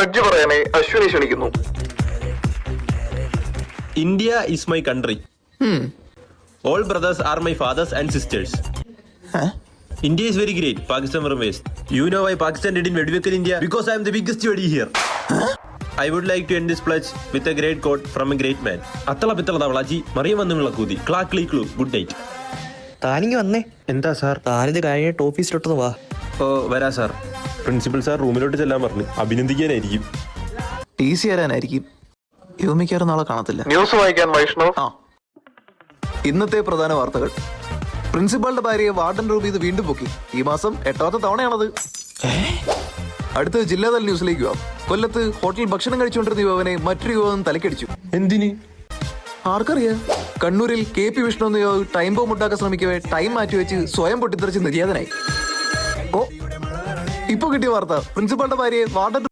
നജ്ജ് പറയാനേ അശ്വിനി ക്ഷണിക്കുന്നു. India is my country. All brothers are my fathers and sisters. India is very great. Pakistan from waste. You know why Pakistan didn't Vedivekal India? Because I am the biggest Vedi here. I would like to end this pledge with a great quote from a great man. Attala pittala tavalaji, Mariam vannu vilakudi. Clark Lee Clue. Good night. താനിങ്ങി വന്നേ. എന്താ sir? താനിത് കഴിഞ്ഞിട്ട് ഓഫീസിലോട്ടൊന്ന് വാ. ഓ വരാ sir. Principal sir റൂമിലോട്ട് ചെല്ലാൻ പറഞ്ഞു. അഭിനന്ദിക്കാനായിരിക്കും. TC തരാനായിരിക്കും. യോമിക്കാരും നാളെ കാണത്തില്ല. ന്യൂസ് വായിക്കാൻ വൈഷ്ണവ്. ഇന്നത്തെ പ്രധാന വാർത്തകൾ. പ്രിൻസിപ്പാളുടെ ഭാര്യയെ വാർഡൻ റൂം ചെയ്ത് വീണ്ടും പൊക്കി. ഈ മാസം 8ാമത്തെ തവണയാണത്. അടുത്ത് ജില്ലാതല ന്യൂസിലേക്ക് പോവാം. കൊല്ലത്ത് ഹോട്ടലിൽ ഭക്ഷണം കഴിച്ചുകൊണ്ടിരുന്ന യുവാവിനെ മറ്റൊരു യുവാവും തലക്കടിച്ചു. എന്തിന്? ആർക്കറിയാം. കണ്ണൂരിൽ KP വിഷ്ണു എന്ന യുവാവ് ടൈം ബോംബ് ഉണ്ടാക്കാൻ ശ്രമിക്കവേ ടൈം മാറ്റിവെച്ച് സ്വയം പൊട്ടിത്തെറിച്ച് നിര്യാതനായി. ഇപ്പൊ കിട്ടിയ വാർത്ത, പ്രിൻസിപ്പാളുടെ ഭാര്യയെ വാർഡൻ